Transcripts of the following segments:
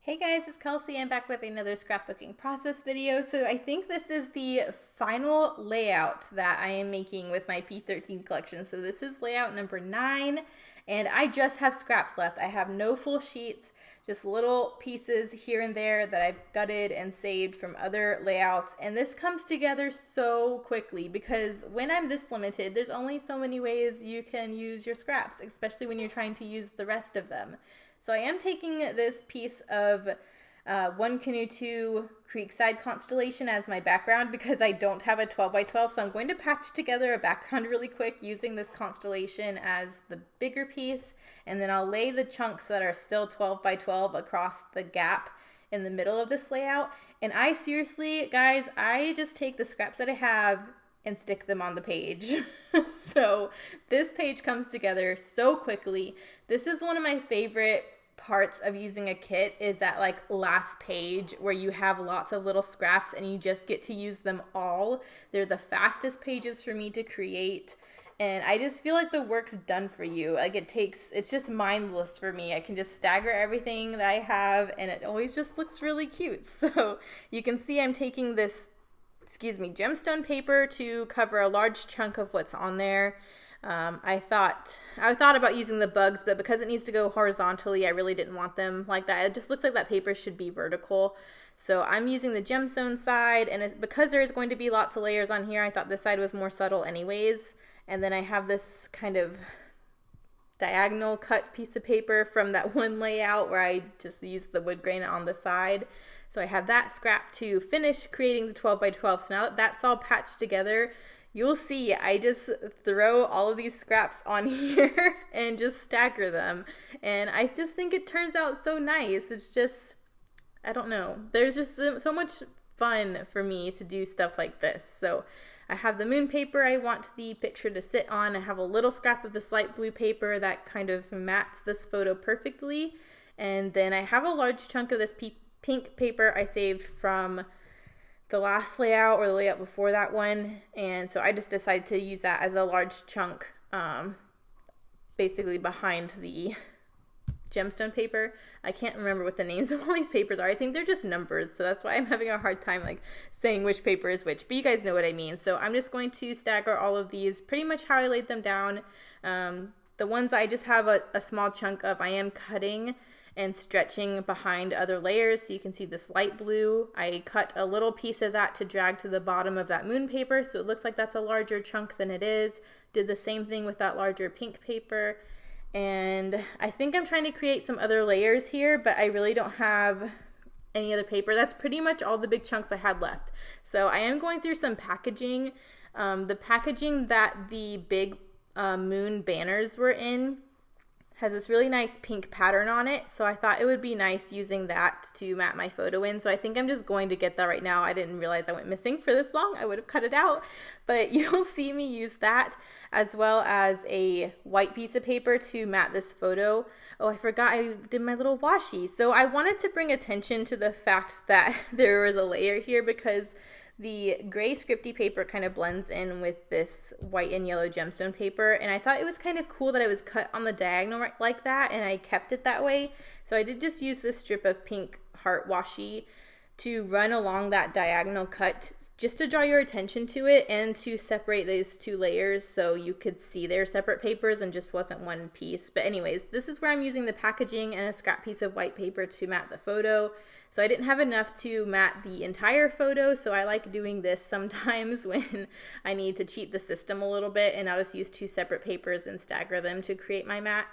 Hey guys, it's Kelsey. I'm back with another scrapbooking process video. So I think this is the final layout that I am making with my P13 collection. So this is layout number 9, and I just have scraps left. I have no full sheets, just little pieces here and there that I've gutted and saved from other layouts. And this comes together so quickly because when I'm this limited, there's only so many ways you can use your scraps, especially when you're trying to use the rest of them. So I am taking this piece of One Canoe 2 Creekside Constellation as my background because I don't have a 12 by 12. So I'm going to patch together a background really quick using this constellation as the bigger piece. And then I'll lay the chunks that are still 12 by 12 across the gap in the middle of this layout. And I seriously, guys, I just take the scraps that I have and stick them on the page. So this page comes together so quickly. This is one of my favorite parts of using a kit, is that like last page where you have lots of little scraps and you just get to use them all. They're the fastest pages for me to create. And I just feel like the work's done for you. Like it's just mindless for me. I can just stagger everything that I have and it always just looks really cute. So you can see I'm taking this gemstone paper to cover a large chunk of what's on there. I thought about using the bugs, but because it needs to go horizontally, I really didn't want them like that. It just looks like that paper should be vertical. So I'm using the gemstone side, and because there's going to be lots of layers on here, I thought this side was more subtle anyways. And then I have this kind of diagonal cut piece of paper from that one layout where I just used the wood grain on the side. So I have that scrap to finish creating the 12 by 12. So now that that's all patched together, you'll see I just throw all of these scraps on here and just stagger them. And I just think it turns out so nice. It's just, I don't know. There's just so much fun for me to do stuff like this. So I have the moon paper I want the picture to sit on. I have a little scrap of this light blue paper that kind of mats this photo perfectly. And then I have a large chunk of this pink paper I saved from the last layout or the layout before that one, and so I just decided to use that as a large chunk basically behind the gemstone paper. I can't remember what the names of all these papers are. I think they're just numbered, so that's why I'm having a hard time like saying which paper is which, but you guys know what I mean. So I'm just going to stagger all of these pretty much how I laid them down. The ones I just have a small chunk of, I am cutting and stretching behind other layers. So you can see this light blue. I cut a little piece of that to drag to the bottom of that moon paper, so it looks like that's a larger chunk than it is. Did the same thing with that larger pink paper. And I think I'm trying to create some other layers here, but I really don't have any other paper. That's pretty much all the big chunks I had left. So I am going through some packaging. The packaging that the big moon banners were in has this really nice pink pattern on it, so I thought it would be nice using that to mat my photo in. So I think I'm just going to get that right now. I didn't realize I went missing for this long. I would have cut it out, but you'll see me use that as well as a white piece of paper to mat this photo. Oh, I forgot I did my little washi. So I wanted to bring attention to the fact that there was a layer here because the gray scripty paper kind of blends in with this white and yellow gemstone paper, and I thought it was kind of cool that it was cut on the diagonal like that, and I kept it that way. So I did just use this strip of pink heart washi to run along that diagonal cut just to draw your attention to it and to separate those two layers so you could see they're separate papers and just wasn't one piece. But anyways, this is where I'm using the packaging and a scrap piece of white paper to mat the photo. So I didn't have enough to mat the entire photo, so I like doing this sometimes when I need to cheat the system a little bit, and I'll just use two separate papers and stagger them to create my mat.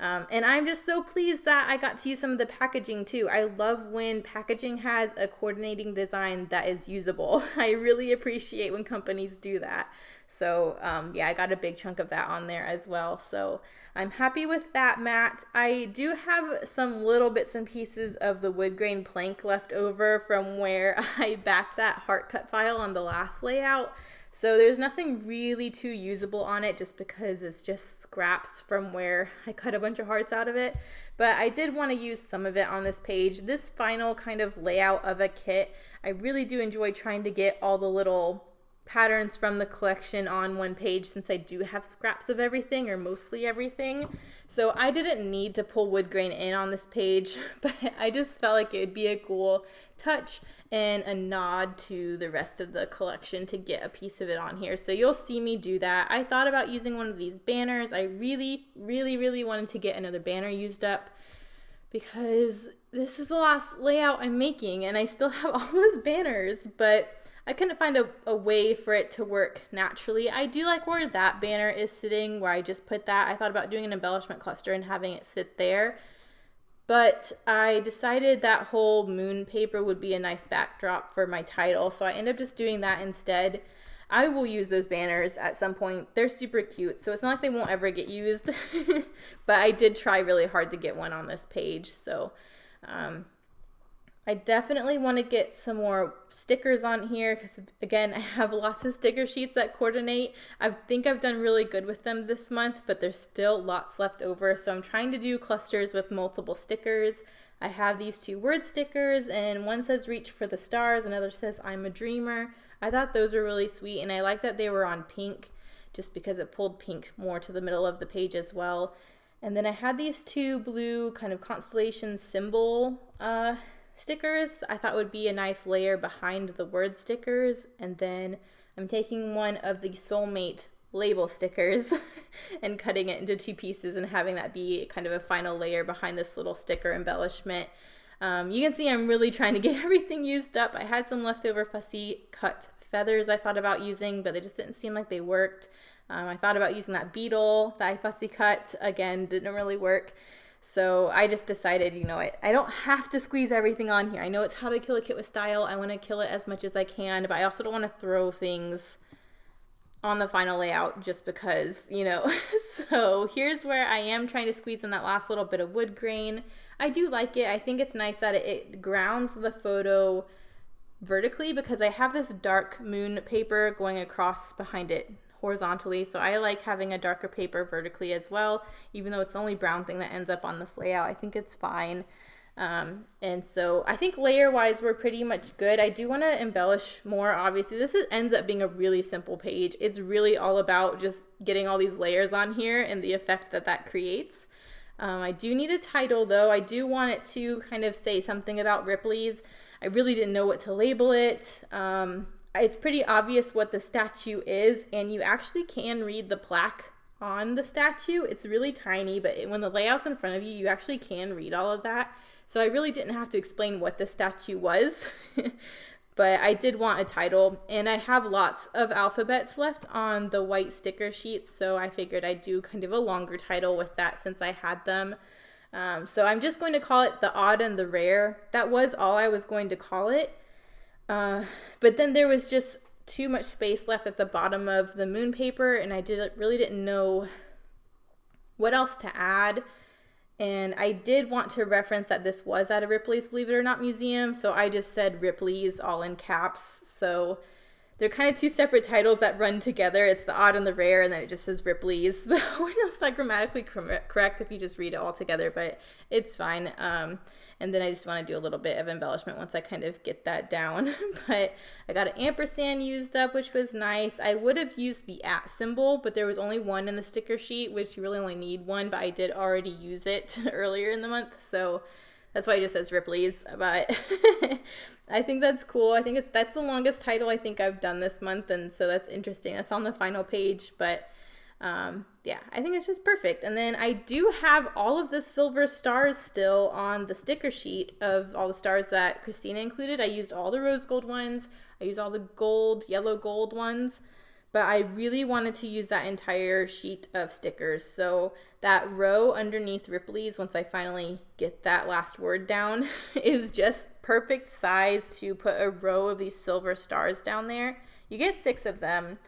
And I'm just so pleased that I got to use some of the packaging too. I love when packaging has a coordinating design that is usable. I really appreciate when companies do that. So yeah, I got a big chunk of that on there as well. So I'm happy with that mat. I do have some little bits and pieces of the wood grain plank left over from where I backed that heart cut file on the last layout. So there's nothing really too usable on it just because it's just scraps from where I cut a bunch of hearts out of it. But I did want to use some of it on this page. This final kind of layout of a kit, I really do enjoy trying to get all the little patterns from the collection on one page since I do have scraps of everything, or mostly everything. So I didn't need to pull wood grain in on this page, but I just felt like it would be a cool touch and a nod to the rest of the collection to get a piece of it on here. So you'll see me do that. I thought about using one of these banners. I really wanted to get another banner used up because this is the last layout I'm making and I still have all those banners, but I couldn't find a way for it to work naturally. I do like where that banner is sitting, where I just put that. I thought about doing an embellishment cluster and having it sit there, but I decided that whole moon paper would be a nice backdrop for my title, so I ended up just doing that instead. I will use those banners at some point. They're super cute, so it's not like they won't ever get used, but I did try really hard to get one on this page, so I definitely want to get some more stickers on here because, again, I have lots of sticker sheets that coordinate. I think I've done really good with them this month, but there's still lots left over, so I'm trying to do clusters with multiple stickers. I have these 2 word stickers, and one says reach for the stars, another says I'm a dreamer. I thought those were really sweet, and I like that they were on pink just because it pulled pink more to the middle of the page as well. And then I had these 2 blue kind of constellation symbol stickers. I thought would be a nice layer behind the word stickers. And then I'm taking one of the soulmate label stickers and cutting it into 2 pieces and having that be kind of a final layer behind this little sticker embellishment. You can see I'm really trying to get everything used up. I had some leftover fussy cut feathers I thought about using, but they just didn't seem like they worked. I thought about using that beetle that I fussy cut. Again, didn't really work. So I just decided, you know what, I don't have to squeeze everything on here. I know it's how to kill a kit with style. I want to kill it as much as I can, but I also don't want to throw things on the final layout just because, you know. So here's where I am trying to squeeze in that last little bit of wood grain. I do like it. I think it's nice that it grounds the photo vertically because I have this dark moon paper going across behind it horizontally, so I like having a darker paper vertically as well, even though it's the only brown thing that ends up on this layout. I think it's fine. And so I think layer wise we're pretty much good. I do want to embellish more. Obviously ends up being a really simple page. It's really all about just getting all these layers on here and the effect that creates. I do need a title though. I do want it to kind of say something about Ripley's. I really didn't know what to label it. It's pretty obvious what the statue is, and you actually can read the plaque on the statue. It's really tiny, but when the layout's in front of you, you actually can read all of that. So I really didn't have to explain what the statue was, but I did want a title, and I have lots of alphabets left on the white sticker sheets, so I figured I'd do kind of a longer title with that since I had them. So I'm just going to call it The Odd and the Rare. That was all I was going to call it. But then there was just too much space left at the bottom of the moon paper, and I really didn't know what else to add. And I did want to reference that this was at a Ripley's Believe It or Not museum, so I just said Ripley's all in caps. So they're kind of 2 separate titles that run together. It's The Odd and the Rare, and then it just says Ripley's. So I know it's not grammatically correct if you just read it all together, but it's fine. And then I just want to do a little bit of embellishment once I kind of get that down. But I got an ampersand used up, which was nice. I would have used the @ symbol, but there was only one in the sticker sheet, which you really only need one, but I did already use it earlier in the month, so that's why it just says Ripley's. But I think that's cool. I think that's the longest title I think I've done this month, and so that's interesting. That's on the final page, but yeah, I think it's just perfect. And then I do have all of the silver stars still on the sticker sheet of all the stars that Christina included. I used all the rose gold ones. I used all the gold, yellow gold ones, but I really wanted to use that entire sheet of stickers. So that row underneath Ripley's, once I finally get that last word down, is just perfect size to put a row of these silver stars down there. You get 6 of them.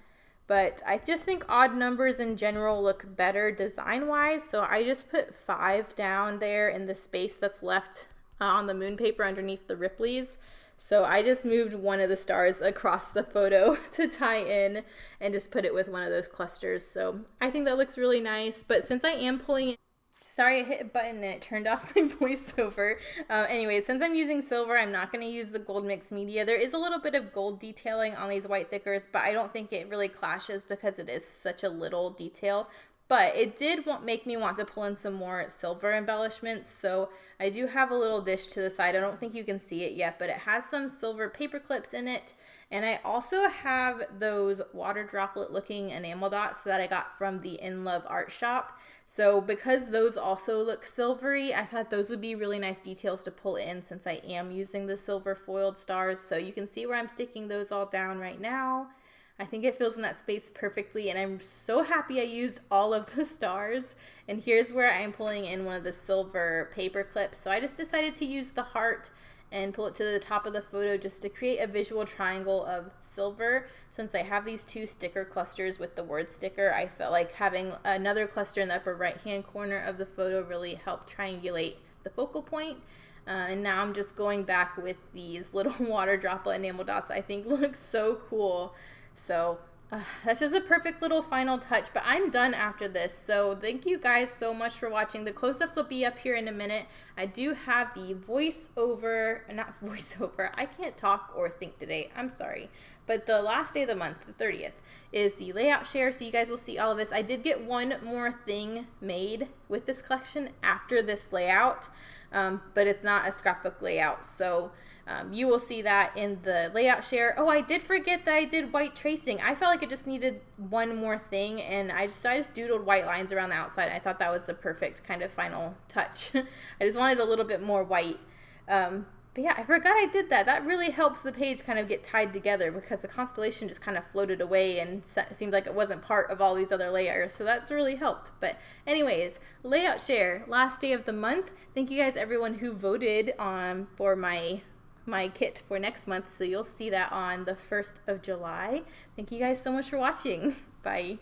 But I just think odd numbers in general look better design-wise, so I just put 5 down there in the space that's left on the moon paper underneath the Ripley's. So I just moved one of the stars across the photo to tie in and just put it with one of those clusters. So I think that looks really nice. But since I am pulling Sorry, I hit a button and it turned off my voiceover. Anyway, since I'm using silver, I'm not going to use the gold mixed media. There is a little bit of gold detailing on these white thickers, but I don't think it really clashes because it is such a little detail. But it did make me want to pull in some more silver embellishments. So I do have a little dish to the side. I don't think you can see it yet, but it has some silver paper clips in it. And I also have those water droplet looking enamel dots that I got from the In Love art shop. So because those also look silvery, I thought those would be really nice details to pull in since I am using the silver foiled stars. So you can see where I'm sticking those all down right now. I think it fills in that space perfectly, and I'm so happy I used all of the stars. And here's where I'm pulling in one of the silver paper clips. So I just decided to use the heart and pull it to the top of the photo just to create a visual triangle of silver. Since I have these two sticker clusters with the word sticker, I felt like having another cluster in the upper right hand corner of the photo really helped triangulate the focal point. And now I'm just going back with these little water droplet enamel dots. I think look so cool. So that's just a perfect little final touch, but I'm done after this. So thank you guys so much for watching. The close-ups will be up here in a minute. I do have the not voiceover, I can't talk or think today, I'm sorry. But the last day of the month, the 30th, is the layout share, so you guys will see all of this. I did get one more thing made with this collection after this layout, but it's not a scrapbook layout, so you will see that in the layout share. Oh, I did forget that I did white tracing. I felt like it just needed one more thing, and I just doodled white lines around the outside. I thought that was the perfect kind of final touch. I just wanted a little bit more white. But yeah, I forgot I did that. That really helps the page kind of get tied together because the constellation just kind of floated away and seemed like it wasn't part of all these other layers. So that's really helped. But anyways, layout share, last day of the month. Thank you guys everyone who voted for my kit for next month. So you'll see that on the 1st of July. Thank you guys so much for watching. Bye.